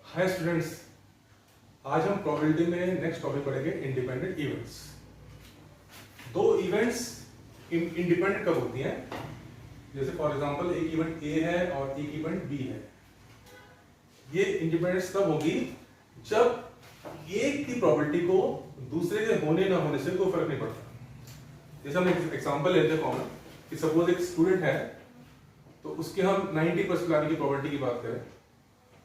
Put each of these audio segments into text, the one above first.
Hi students, आज हम probability में नेक्स्ट टॉपिक पढ़ेंगे इंडिपेंडेंट इवेंट्स। दो इवेंट्स इंडिपेंडेंट कब होती हैं? जैसे फॉर एग्जांपल एक इवेंट ए है और एक इवेंट बी है। ये इंडिपेंडेंस कब होगी? जब एक की प्रोबेबिलिटी को दूसरे के होने ना होने से कोई फर्क नहीं पड़ता। जैसे हम एक एग्जांपल लेते हैं कॉमन कि सपोज एक स्टूडेंट है तो उसके हम 90% लाने की प्रोबेबिलिटी की बात करें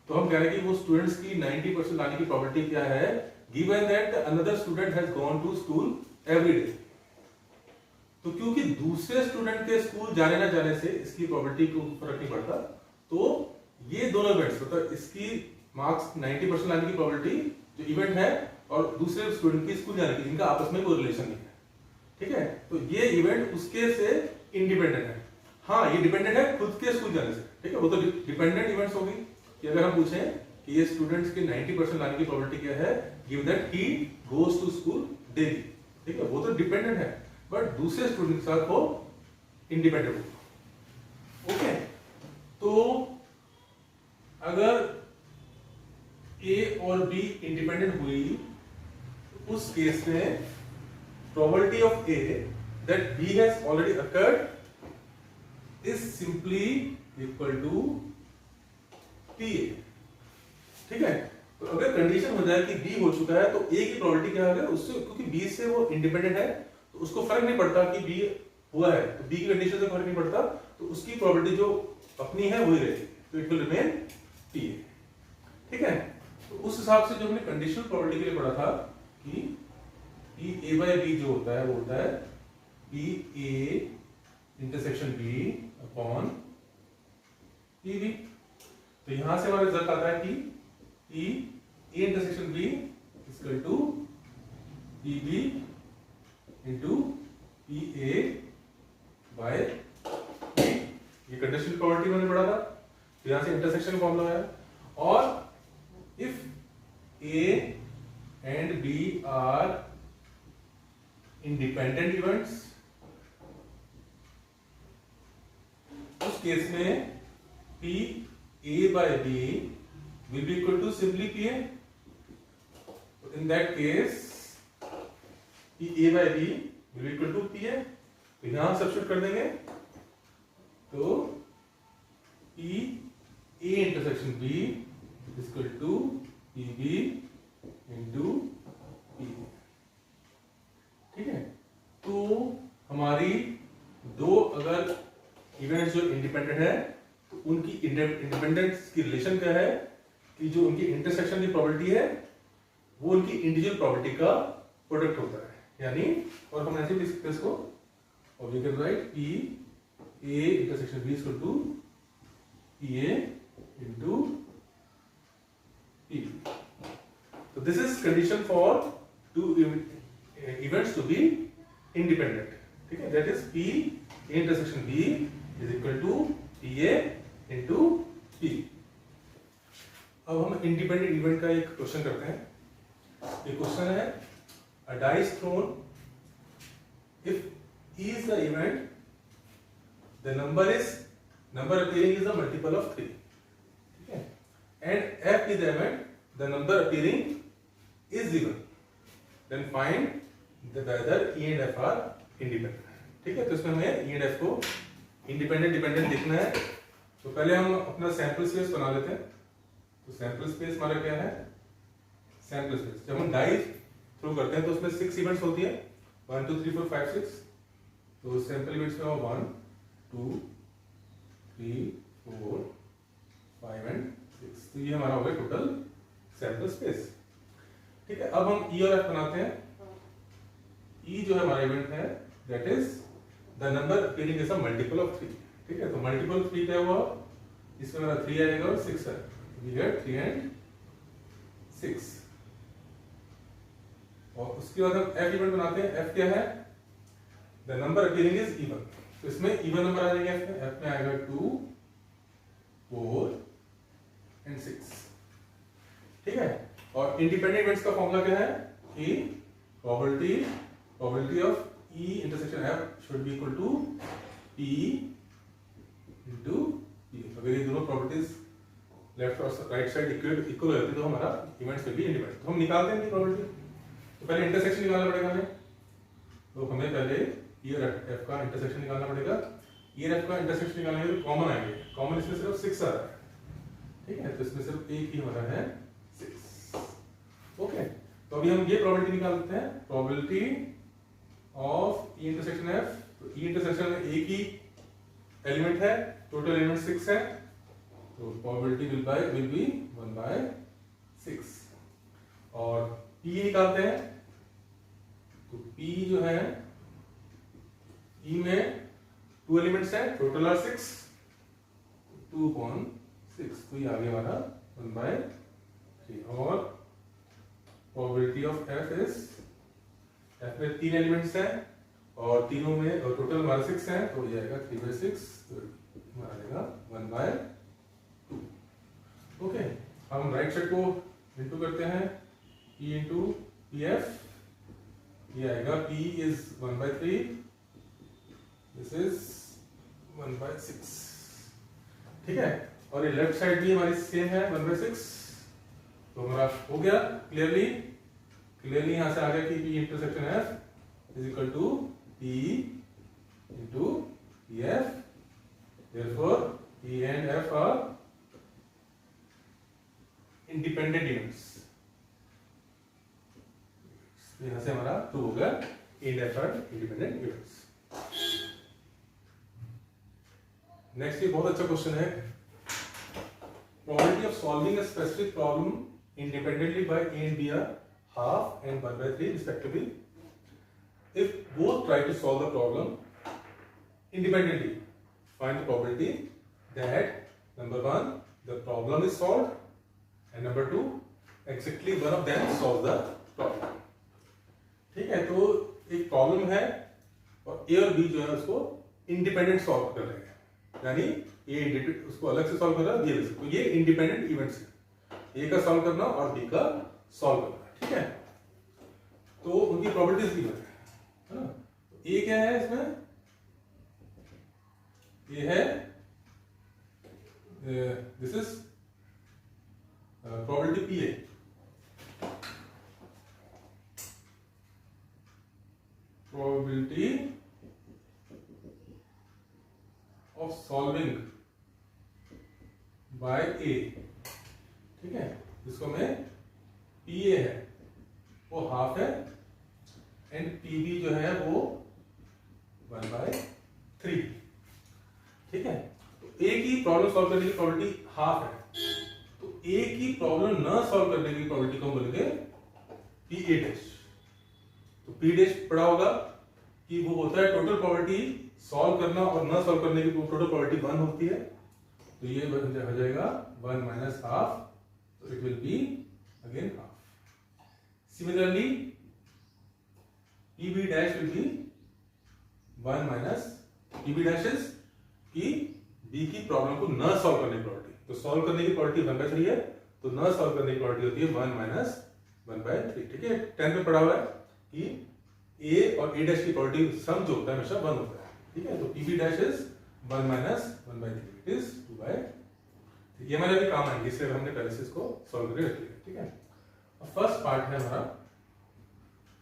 तो हम कह रहे हैं कि वो स्टूडेंट्स की 90% लाने की प्रोबेबिलिटी क्या है, given that another student has gone to school every day. तो क्योंकि दूसरे स्टूडेंट के स्कूल जाने ना जाने से इसकी प्रोबेबिलिटी को फर्क नहीं पड़ता, तो ये दोनों इवेंट्स मतलब इसकी मार्क्स 90% लाने की प्रोबेबिलिटी जो इवेंट है और दूसरे स्टूडेंट की स्कूल जाने की, इनका आपस में कोई रिलेशन नहीं है। ठीक है, तो ये इवेंट उसके से इंडिपेंडेंट है। हाँ, ये डिपेंडेंट है खुद के स्कूल जाने से। ठीक है, वो तो डिपेंडेंट इवेंट्स होगी कि अगर हम पूछें कि ये स्टूडेंट्स के 90% लाने की प्रोबेबिलिटी क्या है, give that he goes to school daily. ठीक है, वो तो डिपेंडेंट है, बट दूसरे स्टूडेंट के साथ वो इंडिपेंडेंट होगा। ओके, तो अगर ए और बी इंडिपेंडेंट हुई उस केस में probability of A that B has already occurred is simply equal to P A. ठीक है, तो अगर कंडीशन हो जाए कि बी हो चुका है तो ए की प्रोबेबिलिटी क्या है उससे, क्योंकि बी से वो इंडिपेंडेंट है तो उसको फर्क नहीं पड़ता कि बी हुआ है, तो बी की कंडीशन से फर्क नहीं पड़ता, तो उसकी प्रोबेबिलिटी जो अपनी है वही रहेगी, तो it will remain P A. ठीक है, तो उस हिसाब से जो हमने कंडीशनल प्रोबेबिलिटी के लिए पढ़ा था कि पी ए बाय बी जो होता है वो होता है P A intersection B upon P B. तो यहां से हमारा रिजल्ट आता है कि P A intersection B equal to P B into P A by B. ये कंडीशनल प्रोबेबिलिटी मैंने पढ़ा था, तो यहां से इंटरसेक्शन फॉर्मूला है। और if A and B are independent events, उस केस में P A by B will be equal to simply PA. In that case, P A by B will be equal to PA. तो यहां substitute कर देंगे तो P A intersection B is equal to P B into P A. ठीक है, तो हमारी दो अगर इवेंट्स जो इंडिपेंडेंट है तो उनकी इंडिपेंडेंस की रिलेशन क्या है कि जो उनकी इंटरसेक्शन की प्रोबेबिलिटी है वो उनकी इंडिविजुअल प्रोबेबिलिटी का प्रोडक्ट होता है। यानी, और हम ऐसे भी लिख सकते हैं इसको, और we can write P A intersection B equal to P A into P. तो this is condition for two events to be independent. ठीक है, that is P A intersection B is equal to P A into P. अब हम independent event का एक question करते हैं। ये क्वेश्चन है a dice thrown if E is the event, the number appearing is a multiple of 3. ठीक है, and F is the event, the number appearing is even. Then find whether E and F are independent. ठीक है, तो इसमें हमें E and F को independent dependent देखना है। तो पहले हम अपना सैंपल स्पेस बना लेते हैं। तो सैंपल स्पेस हमारा क्या है? सैंपल स्पेस जब हम डाई थ्रो करते हैं तो उसमें 6 इवेंट्स होती है, 1 2 3 4 5 6। तो सैंपल इवेंट्स में 1 2 3 4 5 एंड 6। तो ये हमारा हो गया टोटल सैंपल स्पेस। ठीक है, अब हम ई और एफ बनाते हैं। ई जो है हमारा इवेंट है that is the number appearing is a multiple of 3। ठीक है, तो मल्टीपल ऑफ 3 क्या हुआ? इसमें मेरा 3 आएगा और 6 है, वी गेट 3 एंड 6। और उसके बाद हम एफ इवेंट बनाते हैं। एफ क्या है? The number appearing is even. तो इसमें इवन नंबर आ जाएंगे। एफ में आएगा 2 4 एंड 6। ठीक है, और इंडिपेंडेंट इवेंट्स का फॉर्मूला क्या है कि probability of E intersection F should be equal to P into P। अगर ये दोनों प्रॉपर्टीज लेफ्ट और राइट साइड इक्वल हो जाती तो हमारा इवेंट्स विल बी इंडिपेंडेंट। तो हम निकालते हैं इनकी प्रोबेबिलिटी। तो पहले इंटरसेक्शन निकालना पड़ेगा हमें। तो हमें पहले ई और एफ का इंटरसेक्शन निकालना पड़ेगा। ई और एफ का इंटरसेक्शन निकालने के लिए कॉमन आएंगे, कॉमन इसमें सिर्फ 6 आ रहा है, ठीक है, तो इसमें सिर्फ एक ही हमारा है 6। ओके, तो अभी हम ये प्रोबेबिलिटी निकालते हैं, probability of E intersection F. तो ई इंटरसेक्शन में एक ही एलिमेंट है, टोटल एलिमेंट 6 है, तो प्रोबेबिलिटी विल बी 1/6। और पी निकालते हैं, तो पी जो है ई में 2 एलिमेंट्स है, टोटल आर 6, 2/6, तो ये आ गया हमारा 1/3। और probability of F is, F में 3 एलिमेंट्स हैं और तीनों में और टोटल हमारा 6 है, तो ये आएगा 3/6, तो हमारा आएगा 1/2। ओके, हम राइट साइड को इंटू करते हैं, P इंटू पी एफ, ये आएगा P इज 1/3, दिस इज 1/6, ठीक है। और ये लेफ्ट साइड भी हमारी सेम है 1/6, तो हमारा हो गया क्लियरली यहां से आ गया कि P intersection F is equal to P into P F, therefore P and F are independent events. यहां से हमारा प्रूव हो गया इन F are independent events. Next ये बहुत अच्छा क्वेश्चन है, probability of solving a specific problem independently by A and B are half and 1/3 respectively. If both try to solve the problem independently, find the probability that number 1 the problem is solved and number 2 exactly one of them solve the problem. ठीक है, तो एक problem है और ए और B जो है उसको इंडिपेंडेंट सॉल्व कर रहे हैं, यानी ए उसको अलग से सॉल्व कर रहा है, तो ये इंडिपेंडेंट इवेंट्स है, ए का सॉल्व करना और बी का सॉल्व करना, ठीक है। तो उनकी प्रॉपर्टीज भी है ना। तो ए क्या है इसमें, ये है this is probability P A, probability of solving by A, ठीक है, जिसको में पी ए है वो हाफ है एंड पी बी जो है वो 1/3, ठीक है। तो एक ही प्रॉब्लम सॉल्व करने की प्रोबेबिलिटी हाफ है, तो एक ही प्रॉब्लम न सॉल्व करने की प्रोबेबिलिटी को बोलेंगे पी ए डैश। तो पी डैश पढ़ा होगा कि वो होता है टोटल प्रोबेबिलिटी सॉल्व करना और न सॉल्व करने की टोटल प्रोबेबिलिटी 1 होती है, तो ये हो जाएगा 1 माइनस हाफ, तो it will be again half. Similarly, PB dash will be 1 minus PB dash is कि B की प्रॉब्लम को न सॉल्व करने की प्रोबेबिलिटी, तो सॉल्व करने की प्रोबेबिलिटी 1/3 है, तो न सॉल्व करने की प्रोबेबिलिटी होती है 1 माइनस 1/3, ठीक है। 10 में पढ़ा हुआ है कि A और A dash की प्रोबेबिलिटी सम जो होता है हमेशा 1 होता है, ठीक है। तो PB dash is 1 minus 1/3, it is 2/3। ये हमारे भी काम आएंगे, इसलिए हमने पहले से इसको सॉल्व करके रख लिया, ठीक है। फर्स्ट पार्ट है हमारा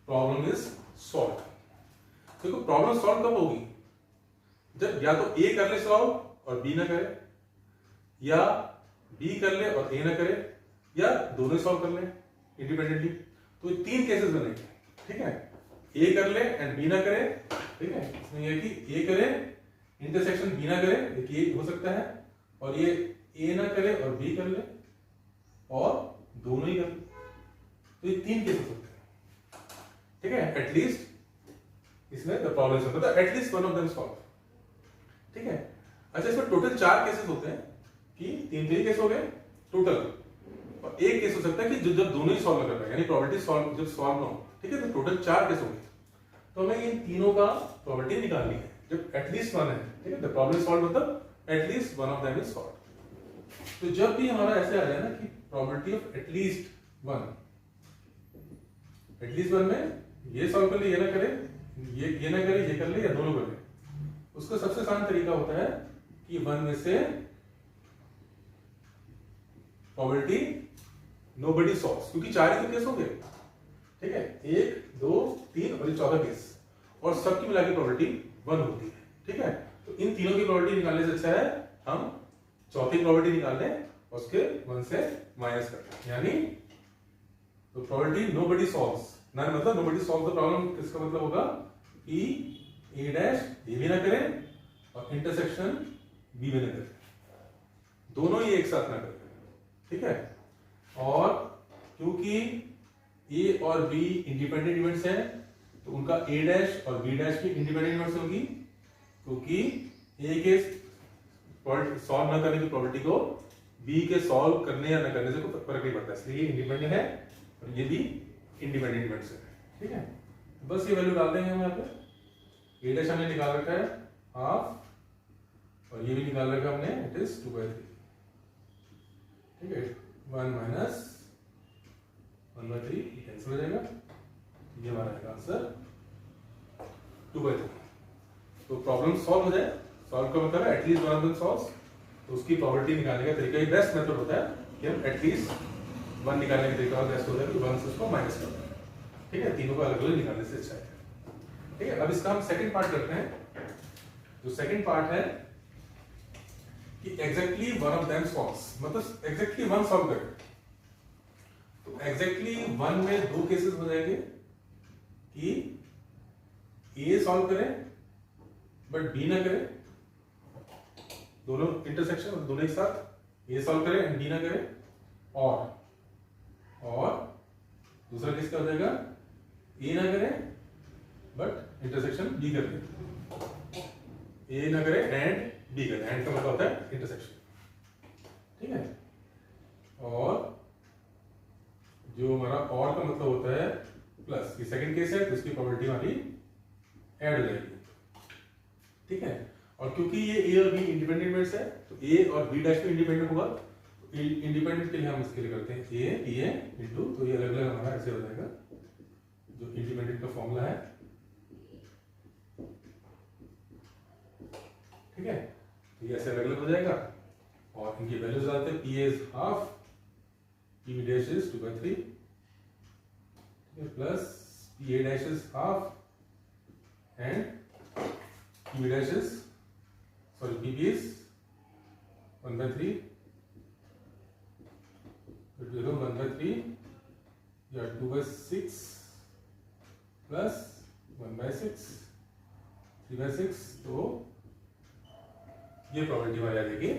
प्रॉब्लम इज सॉल्व। देखो प्रॉब्लम सॉल्व कब होगी, जब या तो ए कर ले सॉल्व और बी ना करे, या बी कर ले और ए ना करे, या दोनों सॉल्व कर ले इंडिपेंडेंटली। तो 3 केसेस बनेंगे, ठीक है। ए कर ले एंड बी ना करे, ठीक है, इसमें यह कि ए करे इंटरसेक्शन बी ना करे, एक ये हो सकता है, और ये ए ना करे और बी कर ले और दोनों ही कर ले, तो ये 3 केसेस होते हैं, ठीक है। एटलीस्ट इसमें द प्रॉब्लम है, मतलब at least one of them solve, ठीक है। अच्छा, इसमें टोटल 4 केसेस होते हैं कि 3 केस हो गए टोटल, और एक केस हो सकता है कि जब दोनों ही सॉल्व कर रहे हैं, यानी प्रोबेबिलिटी सॉल्व जब सॉल्व ना हो, ठीक है। तो टोटल 4 केस हो गए, तो हमें इन तीनों का प्रोबेबिलिटी निकालनी है जब एटलीस्ट 1 है, ठीक है। द प्रॉब्लम सॉल्व मतलब at least one of them is solve. तो जब भी हमारा ऐसे आ जाए ना कि प्रोबेबिलिटी ऑफ एटलीस्ट 1 में ये सॉल्व कर ले, ये ना करे, ये ना करे, ये कर ले, या दोनों कर ले, उसका सबसे आसान तरीका होता है कि 1 में से प्रोबेबिलिटी नोबडी सॉल्व्स, क्योंकि 4 ही तो केस होंगे, ठीक है, 1 2 3 और ये 14 केस, और सबकी मिला के प्रोबेबिलिटी 1 होती है, ठीक है। तो इन तीनों की प्रोबेबिलिटी निकालने से अच्छा है हम चौथी प्रोबेबिलिटी निकाल लें और उसके 1 से माइनस कर दें, यानी तो प्रोबेबिलिटी नोबडी सॉल्व्स, ना मतलब नोबडी सॉल्व द प्रॉब्लम, किसका मतलब होगा कि ए डैश ए भी ना करें और इंटरसेक्शन बी भी ना करें, दोनों ही एक साथ ना करें, ठीक है। और क्योंकि ए और बी इंडिपेंडेंट इवेंट्स हैं तो उनका ए डैश और बी डैश भी इंडिपेंडेंट इवेंट्स होगी, क्योंकि ए के सॉल्व न करने की प्रोबेबिलिटी को बी के सॉल्व करने या न करने से कोई फर्क नहीं पड़ता, इसलिए ये इंडिपेंडेंट है और ये भी इंडिपेंडेंट इवेंट्स है, ठीक है। बस ये वैल्यू डाल देंगे हम यहाँ पे, ए डैश हमने निकाल रखा है हाफ और ये भी निकाल रखा हमने, इट इज 2/3, ठीक है। 1 माइनस 1/3 कैंसिल हो जाएगा, ये हमारा है आंसर 2/3। तो प्रॉब्लम सॉल्व हो जाए, सॉल्व का मतलब है at least one of them solves, तो उसकी प्रोबेबिलिटी निकालने का तरीका, ये बेस्ट मेथड होता है कि हम एटलीस्ट 1 निकालने का तरीका बेस्ट होता है कि 1 से उसको माइनस कर दें, ठीक है, तीनों को अलग अलग निकालने से अच्छा है, ठीक है। अब इसका हम सेकंड पार्ट करते हैं। जो सेकंड पार्ट है कि exactly one of them solves, मतलब एग्जैक्टली 1 सॉल्व करें, तो एग्जैक्टली 1 में 2 केसेस हो जाएंगे कि ए सॉल्व करें बट बी ना करें, दोनों इंटरसेक्शन दोनों एक साथ ए सॉल्व करें एंड बी ना करें, और दूसरा केस क्या हो जाएगा, ए ना करें बट इंटरसेक्शन बी कर दें, ए ना करें एंड बी करें, एंड का मतलब होता है इंटरसेक्शन, ठीक है। और जो हमारा और का मतलब होता है प्लस, ये सेकंड केस है तो इसकी प्रोबेबिलिटी हमारी ऐड हो जाएगी, ठीक है। और क्योंकि ये ए और बी इंडिपेंडेंट इवेंट्स है तो ए और बी डैश भी इंडिपेंडेंट होगा, तो इंडिपेंडेंट के लिए हम इसके लिए करते हैं ए पी ए इंटू, तो ये अलग अलग हमारा ऐसे हो जाएगा, जो इंडिपेंडेंट का फॉर्मूला है, ठीक है। तो ये ऐसे अलग अलग हो जाएगा और इनकी वैल्यूज आते हैं, P A is half, P dash is 2/3, plus P A dash is half and P dash is P B is 1/3, तो 1/3 या 2/6 प्लस 1/6 3/6, तो ये प्रोबेबिलिटी हमारी आ जाएगी